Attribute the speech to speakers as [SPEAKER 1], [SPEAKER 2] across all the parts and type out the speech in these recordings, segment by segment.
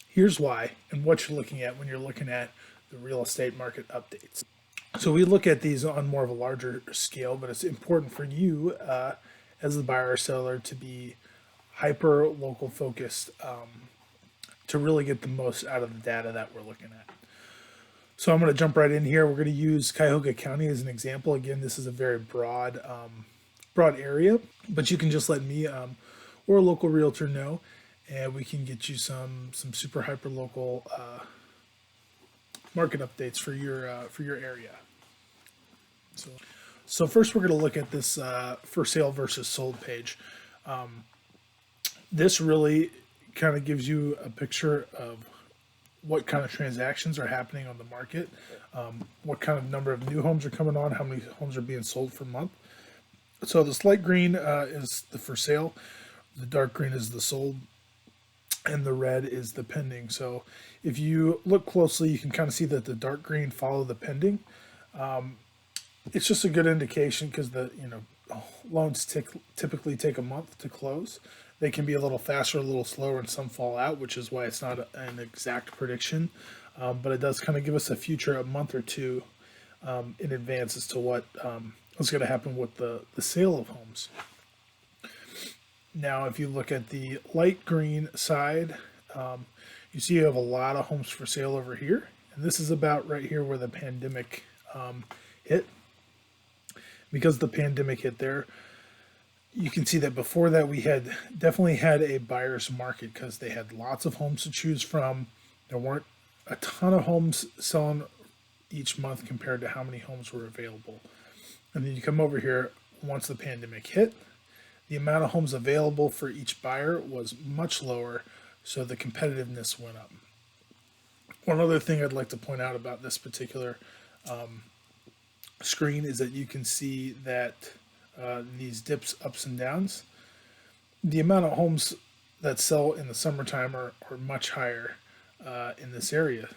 [SPEAKER 1] Here's why and what you're looking at when you're looking at the real estate market updates. So we look at these on more of a larger scale, but it's important for you as the buyer or seller to be hyper local focused to really get the most out of the data that we're looking at. So I'm going to jump right in here. We're going to use Cuyahoga County as an example. Again, this is a very broad area, but you can just let me or a local realtor know, and we can get you some super hyper local market updates for your area. So first we're going to look at this for sale versus sold page. This really kind of gives you a picture of what kind of transactions are happening on the market, what kind of number of new homes are coming on, how many homes are being sold per month. So this light green is the for sale, the dark green is the sold, and the red is the pending. So if you look closely, you can kind of see that the dark green follow the pending. It's just a good indication because the loans typically take a month to close. They can be a little faster, a little slower, and some fall out, which is why it's not an exact prediction. But it does kind of give us a future, a month or two in advance as to what is going to happen with the sale of homes. Now, if you look at the light green side, you see you have a lot of homes for sale over here. And this is about right here where the pandemic hit. Because the pandemic hit there, you can see that before that we had definitely had a buyer's market because they had lots of homes to choose from. There weren't a ton of homes selling each month compared to how many homes were available. And then you come over here, once the pandemic hit, the amount of homes available for each buyer was much lower, so the competitiveness went up. One other thing I'd like to point out about this particular screen is that you can see that these dips, ups and downs, the amount of homes that sell in the summertime are much higher in this area,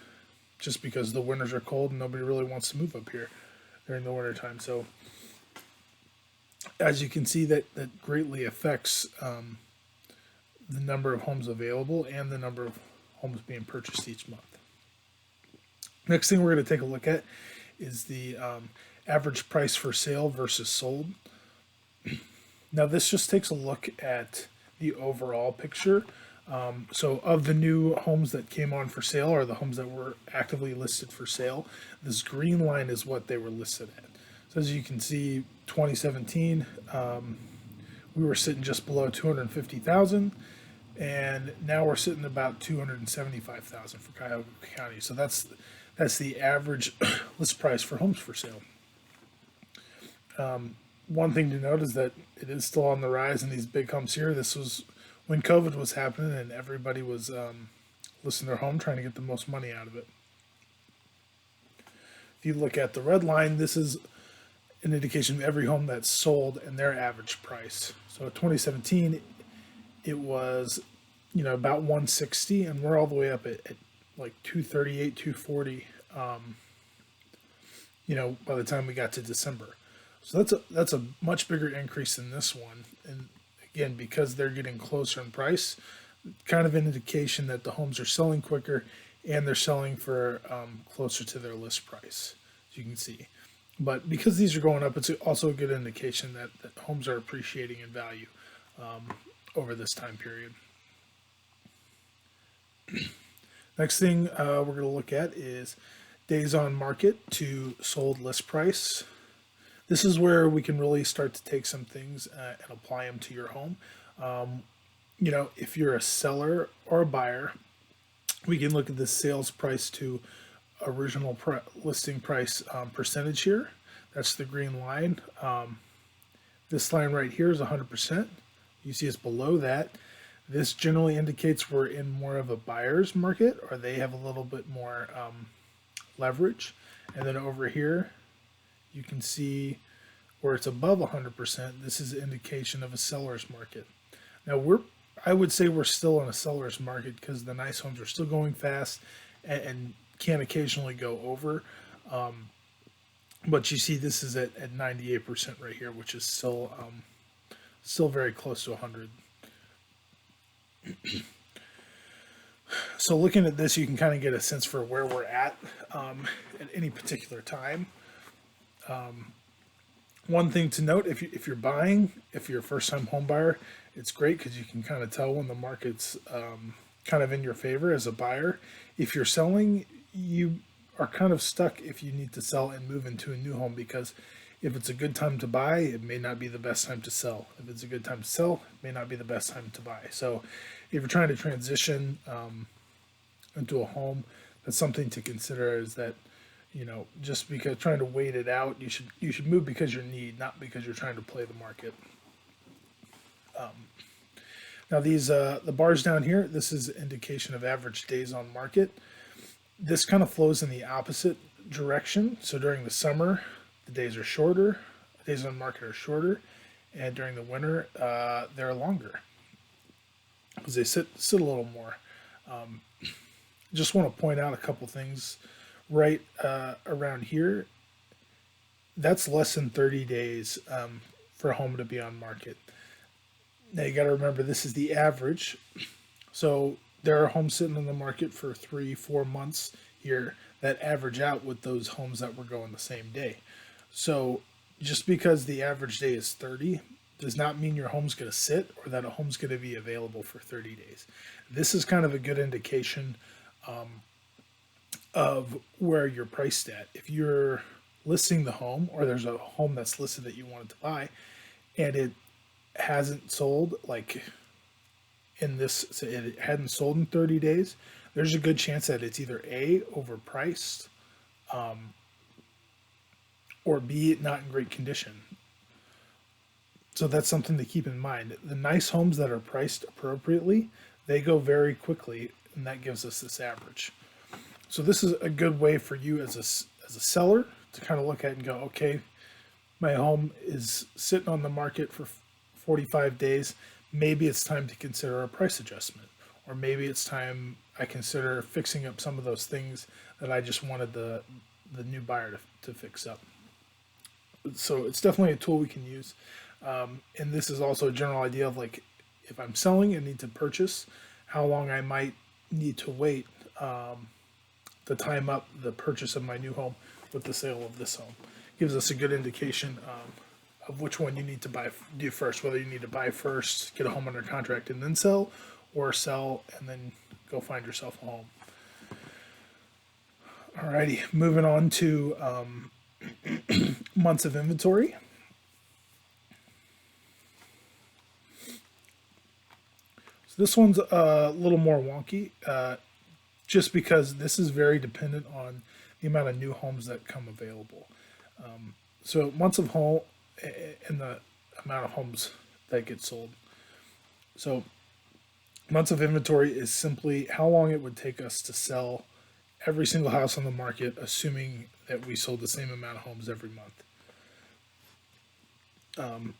[SPEAKER 1] just because the winters are cold and nobody really wants to move up here during the wintertime. So as you can see, that greatly affects the number of homes available and the number of homes being purchased each month. Next thing we're going to take a look at is the average price for sale versus sold. Now this just takes a look at the overall picture. So of the new homes that came on for sale, or the homes that were actively listed for sale, this green line is what they were listed at. So as you can see, 2017, we were sitting just below 250,000, and now we're sitting about 275,000 for Cuyahoga County. So that's the average list price for homes for sale. One thing to note is that it is still on the rise in these big homes here. This was when COVID was happening and everybody was listing their home, trying to get the most money out of it. If you look at the red line, this is an indication of every home that's sold and their average price. So 2017, it was about 160, and we're all the way up at like 238, 240. By the time we got to December. So that's a much bigger increase than this one. And again, because they're getting closer in price, kind of an indication that the homes are selling quicker and they're selling for closer to their list price, as you can see. But because these are going up, it's also a good indication that homes are appreciating in value over this time period. Next thing we're going to look at is days on market to sold list price. This is where we can really start to take some things and apply them to your home. If you're a seller or a buyer, we can look at the sales price to original listing price percentage here. That's the green line. This line right here is 100%. You see it's below that. This generally indicates we're in more of a buyer's market, or they have a little bit more leverage. And then over here, you can see where it's above 100%. This is an indication of a seller's market. Now I would say we're still in a seller's market because the nice homes are still going fast and can occasionally go over. But you see this is at 98% right here, which is still very close to 100. So looking at this, you can kind of get a sense for where we're at any particular time. One thing to note, if you're buying, if you're a first time home buyer, it's great because you can kind of tell when the market's kind of in your favor as a buyer. If you're selling, you are kind of stuck if you need to sell and move into a new home, because if it's a good time to buy, it may not be the best time to sell. If it's a good time to sell, it may not be the best time to buy. So if you're trying to transition into a home, that's something to consider, is that, just because trying to wait it out, you should move because you need, not because you're trying to play the market. Now these the bars down here, this is an indication of average days on market. This kind of flows in the opposite direction. So during the summer, the days are shorter, days on market are shorter, and during the winter, they're longer because they sit a little more. Just want to point out a couple things right around here. That's less than 30 days for a home to be on market. Now you got to remember, this is the average. So there are homes sitting on the market for 3-4 months here that average out with those homes that were going the same day. So just because the average day is 30 does not mean your home's going to sit or that a home's going to be available for 30 days. This is kind of a good indication of where you're priced at. If you're listing the home, or there's a home that's listed that you wanted to buy and it hasn't sold, like so it hadn't sold in 30 days, there's a good chance that it's either A, overpriced, or B, not in great condition. So that's something to keep in mind. The nice homes that are priced appropriately, they go very quickly, and that gives us this average. So this is a good way for you as a seller to kind of look at and go, okay, my home is sitting on the market for 45 days. Maybe it's time to consider a price adjustment, or maybe it's time I consider fixing up some of those things that I just wanted the new buyer to fix up. So it's definitely a tool we can use. And this is also a general idea of, like, if I'm selling and need to purchase, how long I might need to wait to time up the purchase of my new home with the sale of this home. Gives us a good indication of which one you need to do first, whether you need to buy first, get a home under contract, and then sell, or sell and then go find yourself a home. Alrighty, moving on to months of inventory. So this one's a little more wonky, just because this is very dependent on the amount of new homes that come available. So months of home and the amount of homes that get sold. So months of inventory is simply how long it would take us to sell every single house on the market, assuming that we sold the same amount of homes every month.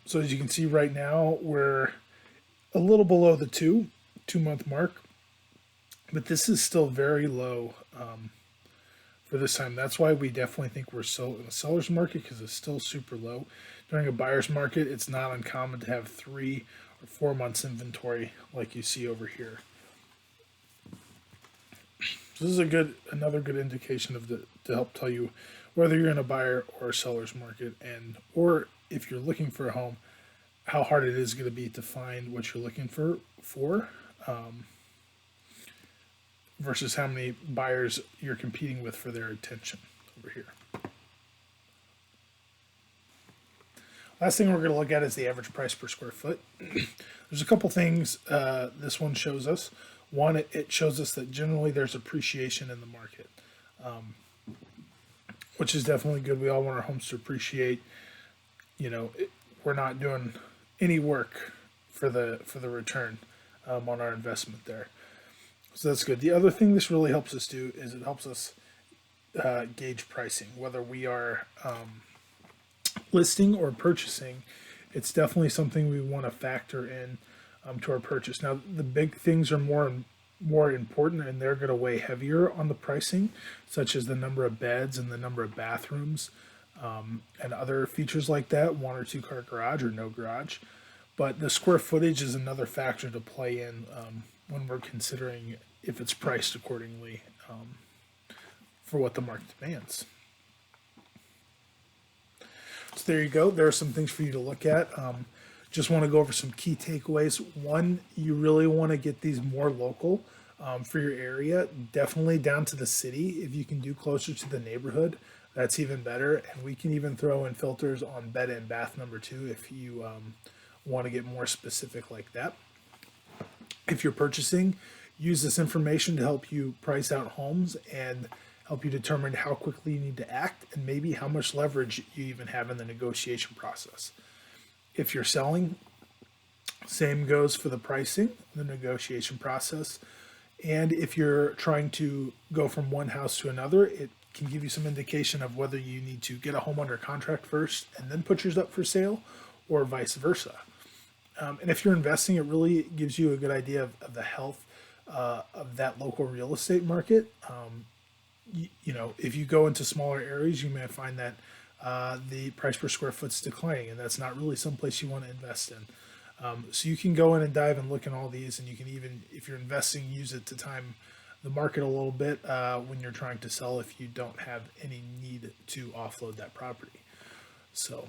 [SPEAKER 1] So as you can see right now, we're a little below the 2-month mark, but this is still very low for this time. That's why we definitely think we're still in a seller's market, because it's still super low. During a buyer's market, it's not uncommon to have 3 or 4 months inventory like you see over here. So this is another good indication to help tell you whether you're in a buyer or a seller's market, or if you're looking for a home, how hard it is going to be to find what you're looking for, versus how many buyers you're competing with for their attention over here. Last thing we're going to look at is the average price per square foot. There's a couple things this one shows us. One, it shows us that generally there's appreciation in the market, which is definitely good. We all want our homes to appreciate. We're not doing any work for the return on our investment there. So that's good. The other thing this really helps us do is it helps us gauge pricing, whether we are listing or purchasing. It's definitely something we want to factor in to our purchase. Now, the big things are more important, and they're going to weigh heavier on the pricing, such as the number of beds and the number of bathrooms, and other features like that, 1 or 2 car garage or no garage. But the square footage is another factor to play in when we're considering if it's priced accordingly for what the market demands. So there you go. There are some things for you to look at. Just want to go over some key takeaways. One, you really want to get these more local for your area, definitely down to the city. If you can do closer to the neighborhood, that's even better. And we can even throw in filters on bed and bath number two if you want to get more specific like that. If you're purchasing, use this information to help you price out homes and help you determine how quickly you need to act and maybe how much leverage you even have in the negotiation process. If you're selling, same goes for the pricing, the negotiation process. And if you're trying to go from one house to another, it can give you some indication of whether you need to get a home under contract first and then put yours up for sale, or vice versa. And if you're investing, it really gives you a good idea of the health of that local real estate market. If you go into smaller areas, you may find that the price per square foot's declining, and that's not really someplace you want to invest in. So you can go in and dive and look in all these, and you can even, if you're investing, use it to time the market a little bit when you're trying to sell if you don't have any need to offload that property. So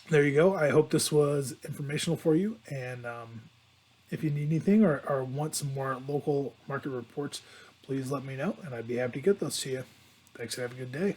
[SPEAKER 1] there you go. I hope this was informational for you, and if you need anything or want some more local market reports, please let me know, and I'd be happy to get those to you. Thanks, and have a good day.